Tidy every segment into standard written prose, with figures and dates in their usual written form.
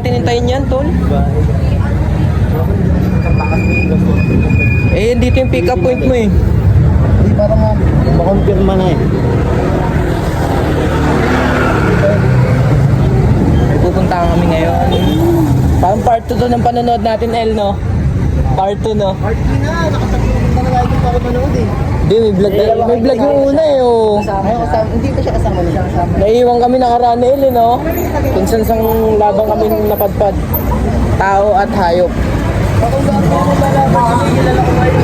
natin hintayin yan, tol. Eh, dito yung pick up point mo eh. Hindi para nga makonfirma na eh. Pupunta kami ngayon. Parang part 2 to ng panonood natin, El, no? Part 2, no? Part 3 na, nakatatlong na lang ito para manood eh. Hindi, may vlog yung una eh, oh. Hindi ko siya kasama niya. Naiiwan kami nakaraan, El, eh, no? Kung saan sang labang kami napadpad. Tao at hayop. Bakit ba ako lalaban kami? Kilala ko kayo.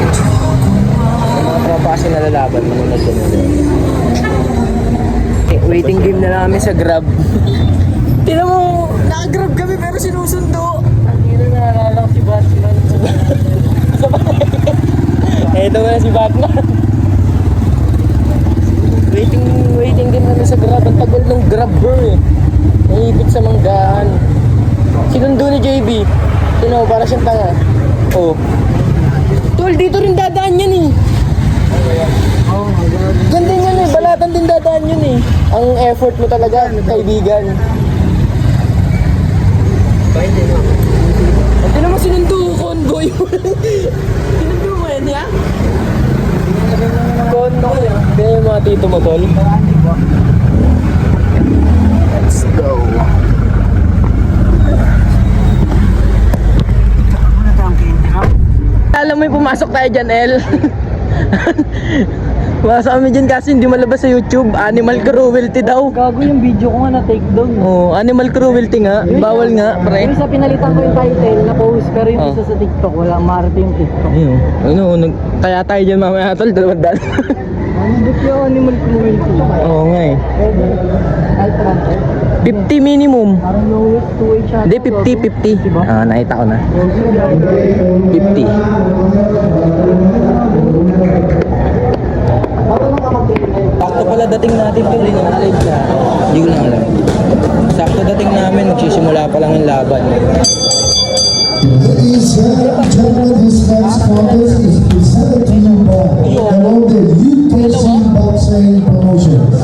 Mga tropa kasi nalalaban, manonood ko nila. Waiting game na lang kami sa Grab. Tignan mo, naka-Grab kami pero sinusundo. Hindi na naalala ko si Batman. Ito na si Batman. Waiting game kami sa Grab. Ang tagal ng Grab bro eh. Naipit sa manggaan. Sinundo ni JB. Tignan mo, para siyang tanga. Oh. Tol, dito rin dadaan yan eh. Oh my God. Ganda yan eh, balatan din dadaan yun eh. Ang effort mo talaga, kaibigan. Pwede na. Hindi naman sinundo, convoy mo. Sinundo mo yan, ya? Convoy. Hindi yung mga tito mo, tol. Let's go. Alam mo yung pumasok tayo dyan, El. Pumasok kami dyan kasi hindi malabas sa YouTube. Animal cruelty daw. Gago yung video ko nga na-take down. Oh, animal cruelty nga. Bawal nga, pre. Yung sa pinalitan ko yung title na post, pero yung Oh. isa sa TikTok, wala marami yung TikTok. Ayun, kaya tayo dyan mamaya, tol. 200. Ano ba't yung animal cruelty? Oo nga eh. Ultra. 50 minimum. Parang lowest 2H siya. Hindi, 50. Diba? Ah, nakita ko na. 50. Sakto pala dating natin, tol. Hindi ko lang alam. Sakto dating namin, magsisimula pa lang yung laban. Ladies and gentlemen, this next contest is presented to you by the UKC Boxing Promotions.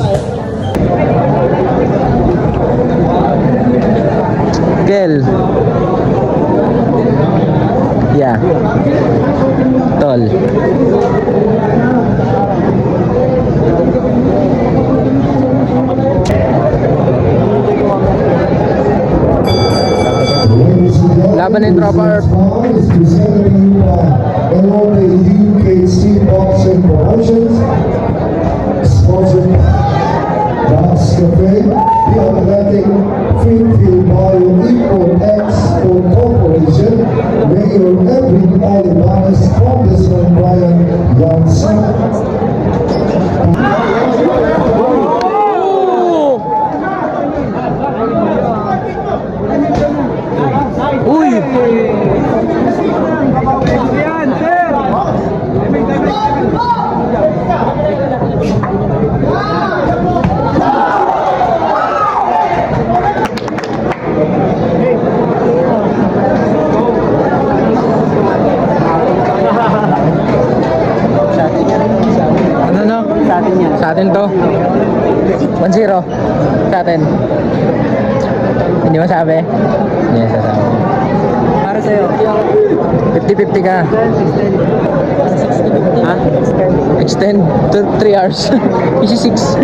Gel. Yeah. Tol. Ladies and gentlemen, Laban ng tropa. this next bout is presented to you by the UKC Boxing Promotions. Sponsored Box Cafe, the Athletic Greenfield Bio Equal Export Corporation, Mayor Edwin Olivares, Congressman Brian Johnson. Uy! Ano no? Sa atin yan. Sa atin to? 1-0. Sa atin. Hindi masabi? Hindi masasabi. Para sa'yo. 50-50 ka. 60-50. Ha? Extend to 3 hours. Easy 6.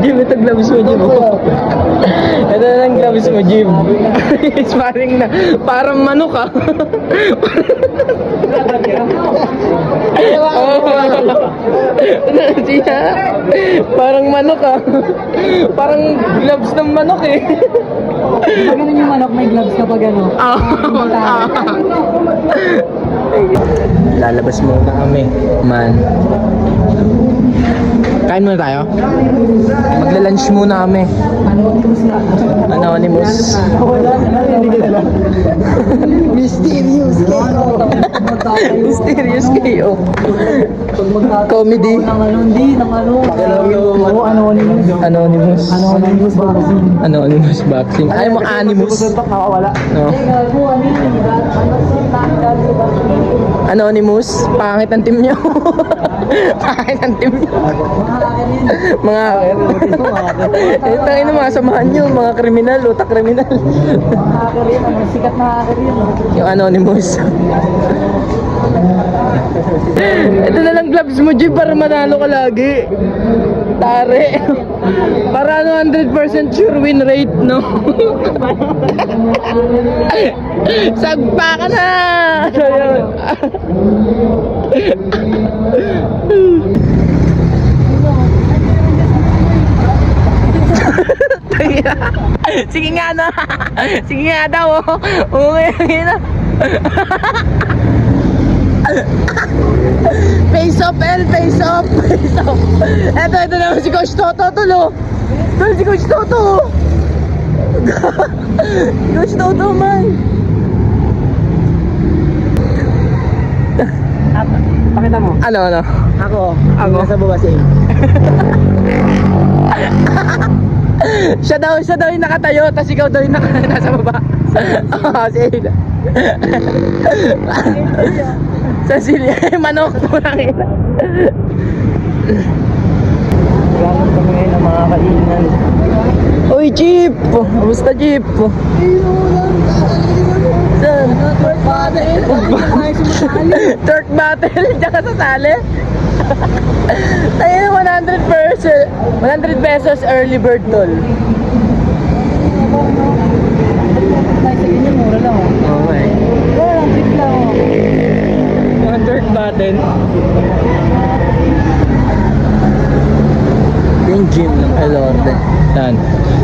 Jim, ito gloves mo, Jim. Ito na lang gloves mo, Jim. Sparring na. Parang manok ka. Siya, parang manok ka. Parang gloves ng manok eh. Pag ganun yung manok, may gloves kapag ano. Lalabas muna kami, man. Kain muna tayo. Magla-lunch muna kami. Anonymous. Mysterious KO. Mysterious KO. Comedy. Anonymous. Anonymous boxing. Ayaw mo animus. No. Anonymous, pangit ang team niyo. Pangit ang team niyo. Mga hacker. Ito yung mga samahan niyo, mga kriminal, utak kriminal. Hacker yun, ang sikat na hacker yun. Yung Anonymous. Ito na lang gloves mo, G, para manalo ka lagi. Tare. Para 100% sure win rate, no? Sagpa ka na! Ano yun? Sige nga na. Sige nga daw. Okay na. Face off, El. Face off. Face off. Ito naman si Coach Toto. Tulo. Tulo si Coach Toto. Coach Toto man. Pakita mo. Ano? Ako. Nasa baba siya. Siya daw yung nakatayo, tas ikaw daw yung nasa baba. Oo, sige. Sa silya, manok po lang ina. Gamit kami ngayon ng mga kainan. Uy, Jeep! Kamusta, Jeep? Saan? Turk battle. Turk battle? Diyan ka sasali? Tayo 100 pesos early bird tol. Sa ganyan, mura lang. Okay. Wala lang, trip lang. Mga Turk battle. Yung gym lang. Ay, Lord. Saan?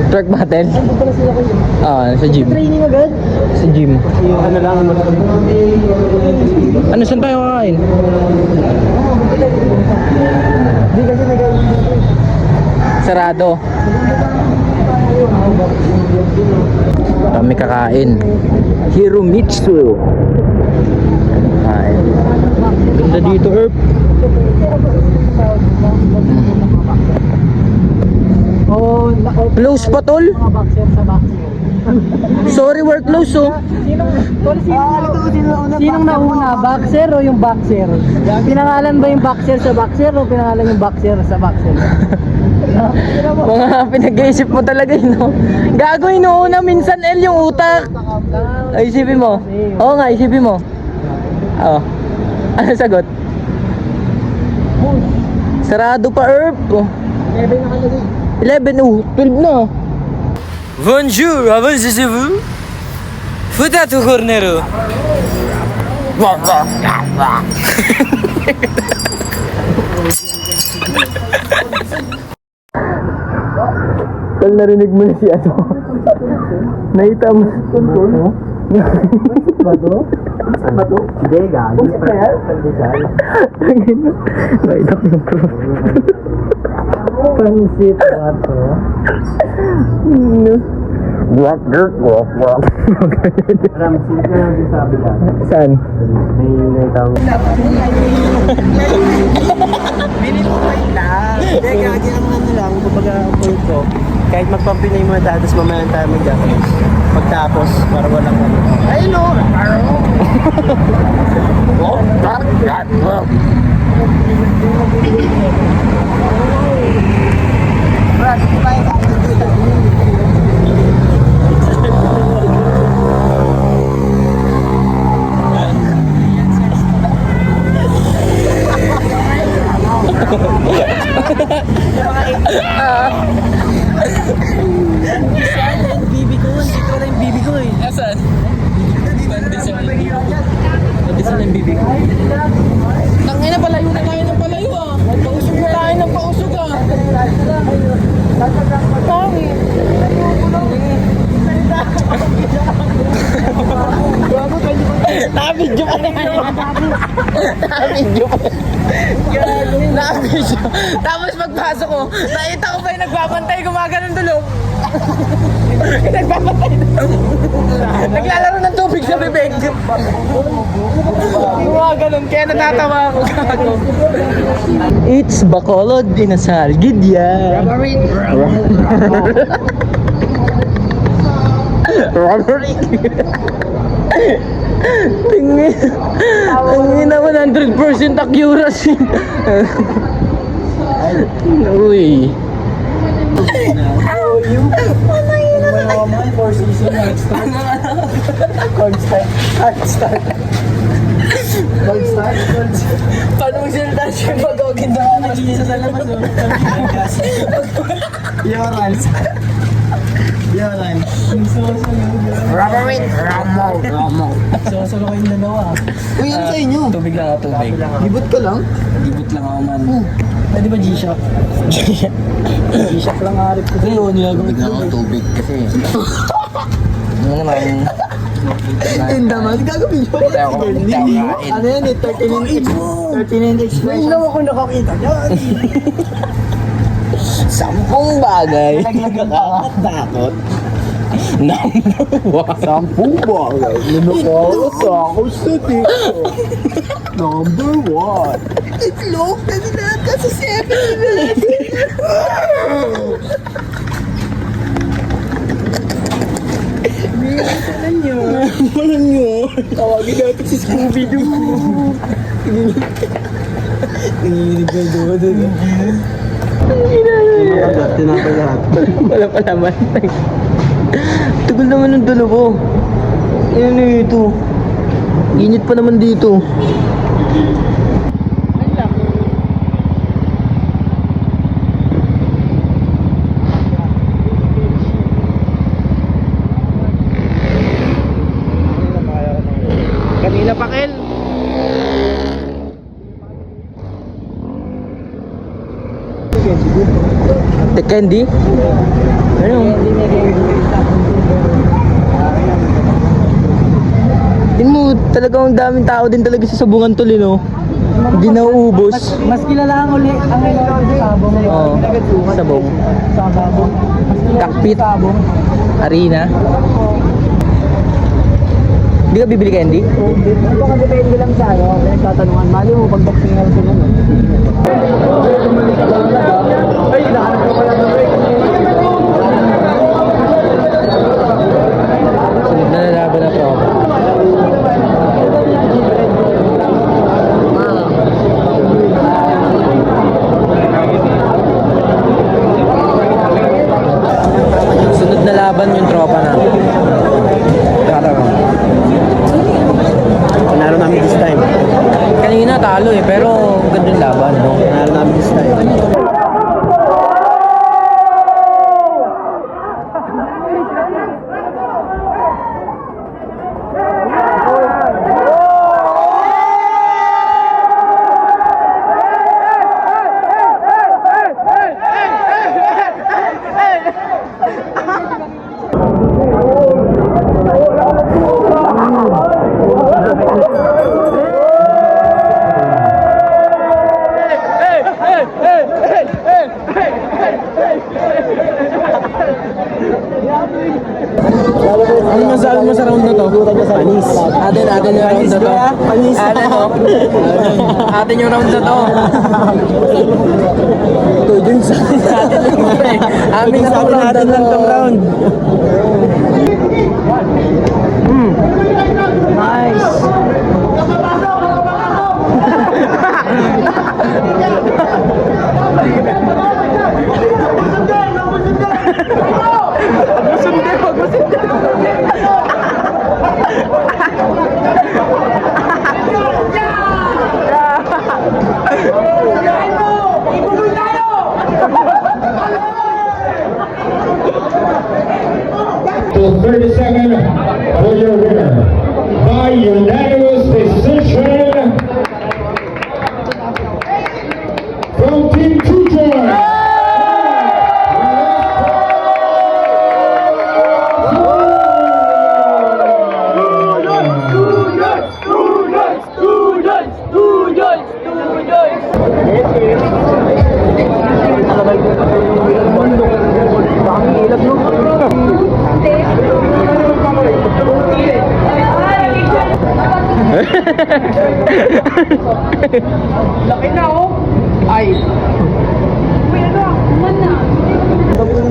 Turk battle? Saan pala sila kayo? Sa gym. Training agad? Sa gym. Yung ano lang. Ano, saan tayo kakain? Hindi kasi Sarado. Kami kakain. Hiromitsu. Kain. Ganda dito, Herb. Oh, Close pa, tol. mga boxer sa boxer. Sorry, we're close, oh. Sinong nauna? Boxer o yung boxer? Pinangalan ba yung boxer sa boxer o pinangalan yung boxer sa boxer? Mga pinag-iisip mo talaga, no? Gago, inuuna minsan, El, yung utak. Ay, isipin mo. Oo nga, isipin mo. Oo. Ano sagot? Sarado pa, Herb. 11, 12 na. Bonjour, avancez-vous? Futato cornero. Tol, narinig mo na si ano? Nakita mo si Tonton? Bato? Bato? Hindi, gago. Nakita ko yung proof. Pansit bato. Walk, dirt, walk, walk. Ramsin ka lang din sabi lang. Saan? May naitawag. Hindi, gagi ang ano lang, kumbaga point ko. Kahit magpapinay mo tayo, tapos mamaya tayo mag-Japanese. Pagtapos, para walang ano. Ayun o! Walk, walk, walk, walk. Brad, tayo ka. Bibi ko, dito na yung bibi ko eh. Asan? Pandesal ng bibi ko. Tangina, palayo na tayo ng palayo, ah. Pausog na tayo ng pausog, ah. Tangi. Nakabidyo pa na yan. Nakabidyo pa. Nakabidyo. Tapos pagpasok ko, nakita ko pa yung nagbabantay, gumaganon dulog. Nagbabantay dulog. Naglalaro ng tubig sa bibig. Gumaganon, kaya natatawa ako. It's Bacolod Inasal. Gidya. Robbery. Tingin. Tingin na 100% accuracy. Uy. Four season, start. Cold start. Paano magsalita siya mag-ogin na Nag-iisa sa labas, oh. Yorans. Rubberman. Ramo. Solo kayong dalawa. Uy, ano sa inyo? Tubig lang ako, tubig. Libot ka lang? Libot lang ako man. Pwede ba G-Shock? G-Shock lang harap ko. Ayun, nilagamit lang ako tubig kasi. Ano naman? Yung naman, gagawin nyo. Ano yan eh, 39 expressions. Hindi ako nakakita dyan. 10 bagay. Dakot. Number 1. 10 bagay. Ninukot ako sa dito. Number 1. Itlog, kasi lahat ka sa 7-Eleven. Tawagin natin si Scooby-Doo. Nanginig ka doon. Tinapay lahat. Wala pa naman. Tagal naman ng dalawa. Ano ito? Init pa naman dito. Kanina pa, Kel. The candy? Ano? Din mo, talagang daming tao din talaga sa Sabungan Tol, no? Hindi nauubos. Mas kilala ang uli ang sabong. Oo, sabong. Sabong. Cockpit. Sabong. Arena. Hindi ka bibili candy? Baka depende lang sa ano, nagtatanungan. Mali mo, pag-boxing na ito naman. Ay, nahanap ko pala ng break. Sunod na lalaban na to. Sunod na laban yung tropa na. Panalo namin this time. Kanina talo eh, pero ganda yung laban, no? Panalo namin this time. Ano masabi mo sa round na to? Panis. Atin yung round na to. Panis. Atin yung round na to. Ito dun sa Amin na tong round na natin lang tong to. round. Nice. To 37 for your winner by unanimous decision from Team Tujon. Laki na oh. Ay. Uy, ano? Man na.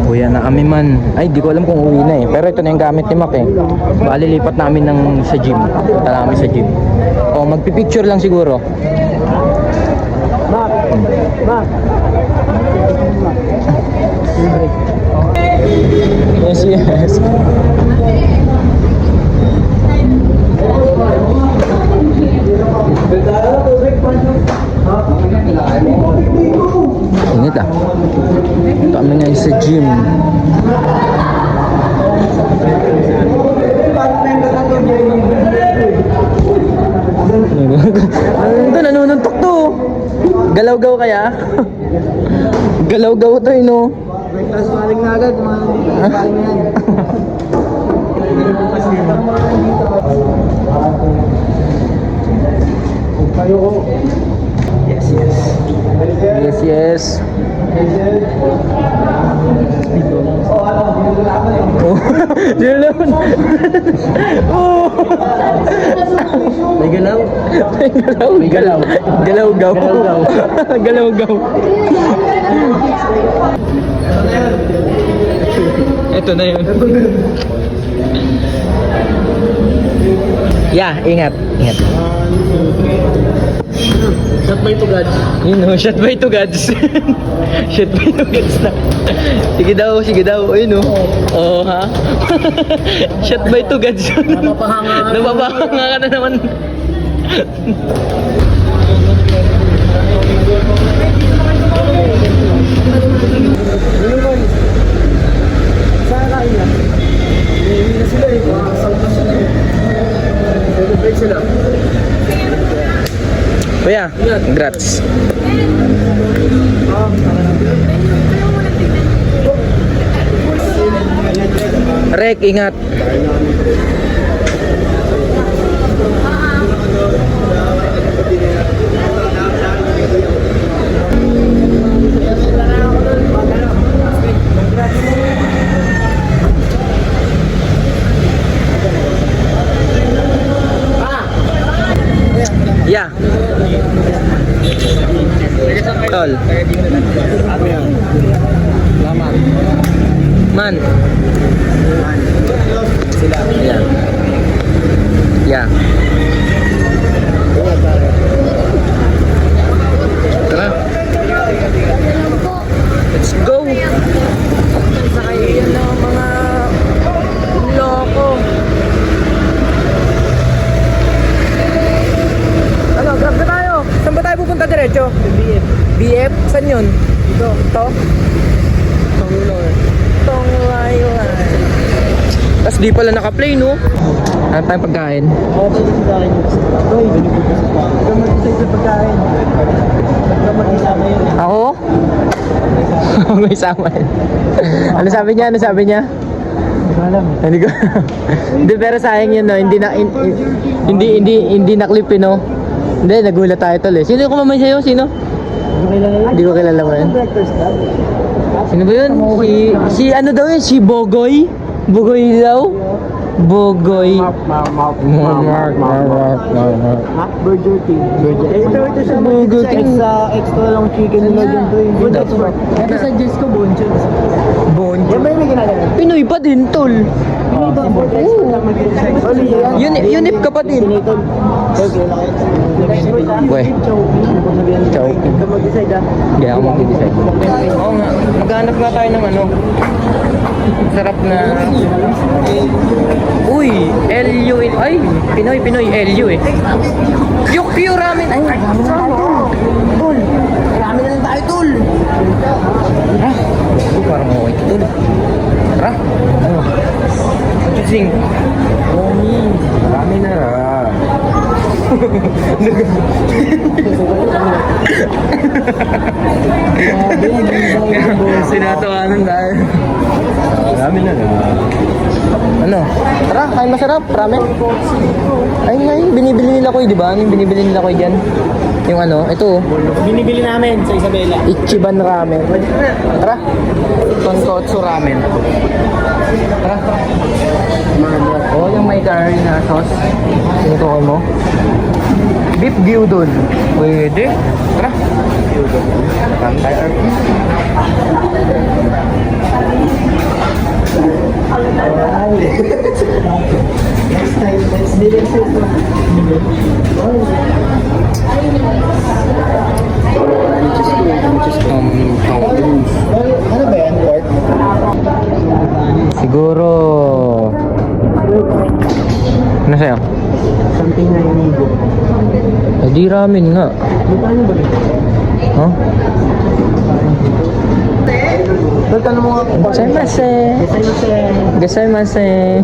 Uwi na kami man. Ay, di ko alam kung uwi na eh. Pero ito na yung gamit ni Mac eh. Bali, lipat namin sa gym. Punta namin sa gym. O, magpipicture lang siguro. Yes, yes. Ingat ah. Kami ngayon sa gym. Ito, nanununtok to. Galaw-gaw kaya? Galaw-gaw to no? Tapos paling na agad, mga paling na yan. Yes, yes. Yes, yes. Oh, yun naman. Oh. May galaw? May galaw. May galaw. Galaw-gaw. Galaw-gaw. Galaw-gaw. Ito na yun. Yeah, ingat. Ingat. Shot by two gods. Yun o, shot by two gods. Shot by two gods na. Sige daw, sige daw. Ayun o. Oo ha. Shot by two gods. Napapahanga. Napapahanga ka na naman. Saan kain yan? Hindi na sila eh. Sound na sila eh. Break sila. Kuya, congrats. Rek, ingat. Yeah. Tol. Man. Sila. Yeah. Yeah. Tara. Let's go. Sakay yan ng mga loko. Ano, grab na tayo. Saan ba tayo pupunta diretso? BF. BF? Saan yun? Ito. Ito? Tongulor. Tonglayuan. Tapos di pala naka-play, no? Ano tayong pagkain? Oo, ito yung pagkain yung kasi. Ito, ganun po sa pagkain. Ito mag-decide sa pagkain. Ito mag-isama yun. Ako? May sama yun. Ano sabi niya? Ano sabi niya? Hindi ko alam. Hindi ko. Hindi, pero sayang yun, no? Hindi na-clip, no? Hindi, nagulat tayo tol eh. Sino yung kumamay sa'yo? Sino? Hindi ko kilala mo yun. Breakfast club. Sino ba yun? Si ano daw yun? Si Bogoy? Bogoy daw? Bogoy. Mark Burger King. Ito siya Burger King. extra lang chicken nila dyan to. Ito suggest ko Bonchon. Bonjo. Yan ba yung may ginagawa? Pinoy pa din, tol. Unip ka pa din. Weh. Chowking. Ito mag-decide ah. Hindi ako mag-decide. Oo nga. Maghanap nga tayo ng ano. Sarap na. Uy, LU. Ay, Pinoy, LU eh. Yukyo ramen. Ay, tol. Ramen na lang tayo, tol. Ha? Parang okay, tol. Tara. Ano? Choosing. Marami na ra. Sinatawanan tayo. Marami na ra. Ano? Tara, kain masarap. Ramen. Ay, binibili nila ko, di ba? Ano yung binibili nila ko dyan? Yung ano, ito. Binibili namin sa Isabela. Ichiban ramen. Tara. Tonkotsu ramen. Tara. Oh, yung may curry na sauce. Sinutukoy mo. Beef gyudon. Pwede. Tara. Gyudon. Tantay. Next time, let's do this. Ano ba yan, Court? Siguro... Ano sa'yo? Something na inigo. Eh, di ramen nga. Paano ba? Huh? Tol, tanong mo nga kung Gasaimase. Gasaimase.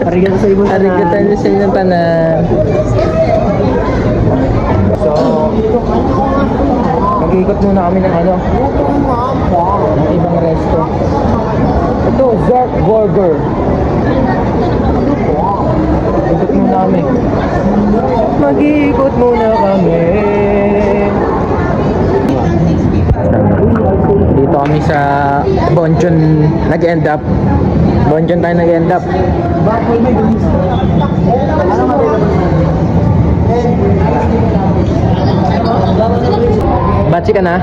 Arigato sa ibon na. Arigato sa inyo tanan. So, mag-iikot muna kami ng ano, ng ibang resto. Ito, Zark Burger. Ikot muna kami. Mag-iikot muna kami. Dito kami sa Bonchon nag-end up. Bonchon tayo nag-end up. Batsi ka na?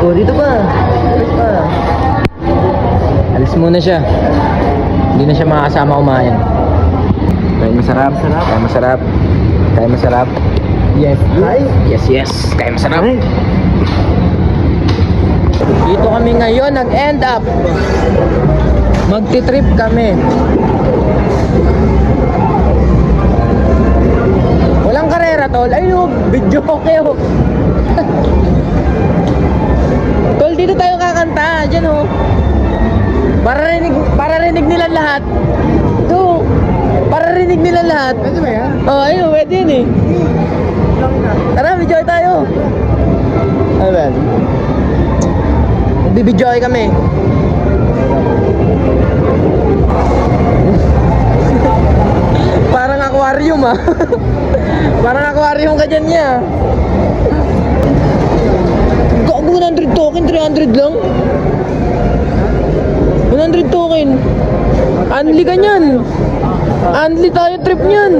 Oh, dito pa. Dito pa. Alis muna siya. Hindi na siya makakasama kumain. Kaya masarap. Kaya masarap. Kaya masarap. Yes. Yes, yes. Kaya masarap. Dito kami ngayon nag-end up. Magti-trip kami. Walang karera, tol. Ayun, video okay, oh. Tol, dito tayo kakanta. Diyan, oh. Para rinig nila lahat. Ito. Para rinig nila lahat. Pwede ba yan? Oh, ayun, pwede yun, eh. Tara, video tayo. Ano ba yan? Magbibidyo kami. Parang aquarium, ah. Parang aquarium ka dyan niya. Gago, 100 token, 300 lang. 100 token. Unli ka niyan. Unli tayo trip niyan.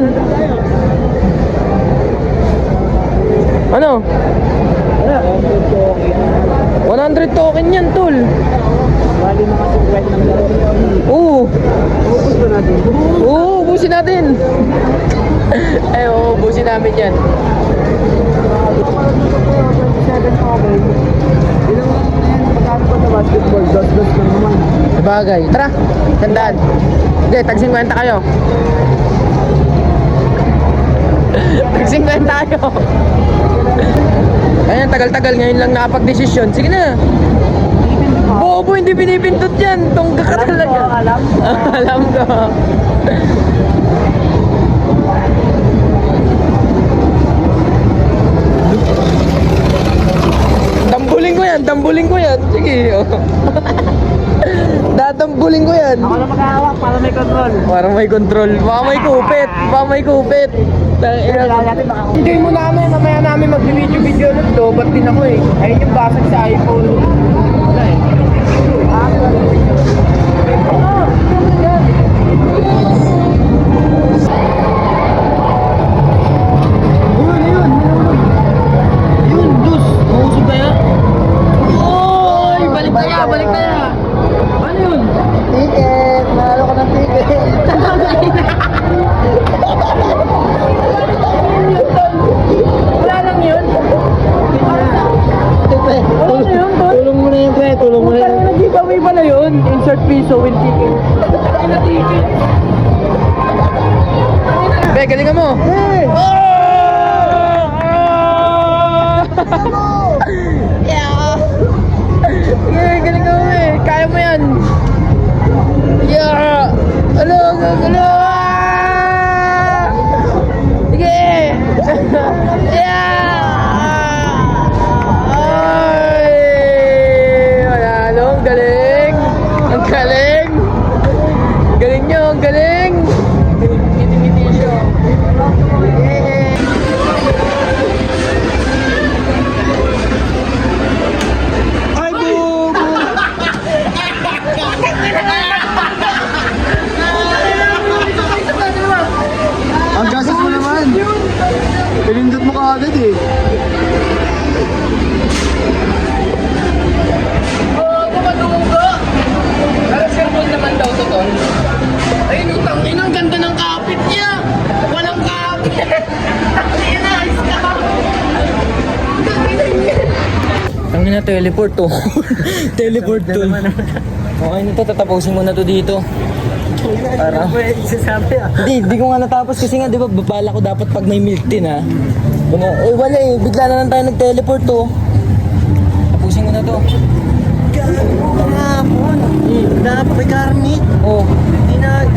Ano? 100 token yan, tol. Bali na kasi kwet ng laro. Oo. Focus ba natin? Oo, ubusin natin. Ay, oo, ubusin namin yan. 27 okay. Ilang lang na yan, pagkano pa sa basketball, dos-dos lang naman. Sabagay. Tara, tandaan. Okay, tag 50 kayo. Tag 50 tayo. Ayan, tagal-tagal. Ngayon lang nakapag-desisyon. Sige na. Bobo, hindi pinipintot yan. Tungga ka talaga. Alam Alam ko. Tambulin ko yan. Sige. Oh. Datambulin ko yan. Ako na maghahawak para may control. Parang may control. Baka may kupit. Baka may kupit. Kailangan natin makakuha. Hindi mo namin. Mamaya namin mag-video nito. Ba't din ako eh. Ayun yung basag sa iPhone. Wala eh. Balik kaya. Ano yun? Ticket! Mahalo ko ng ticket! Wala lang yun. Tulong yun, tol? Tulong mo na yun, pre. Tulong mo na yun. Nag-giveaway pala yun. Insert piso, win ticket. Be, galingan mo. Hey! Yeah. Yeah, galing mo eh. Kaya mo yan. Yeah. Ano? Sige. Yeah. Ay. Manalo. Ang galing. Ang galing. Galing nyo. Ang galing. Ngiti-ngiti siya. Yeah. Ang gastos mo naman. Pinindot mo ka agad eh. Oh, kumaduga. Tangina, teleport to. Teleport to. Okay na to, tatapusin ko na to dito. Para. Isasabi ah. Hindi ko nga natapos kasi nga, di ba, babala ko dapat pag may milk tin ha. Eh, wala eh, bigla na lang tayo nag-teleport to. Tapusin ko na to. Kahapon. Dapat may karmit. Oh, Di na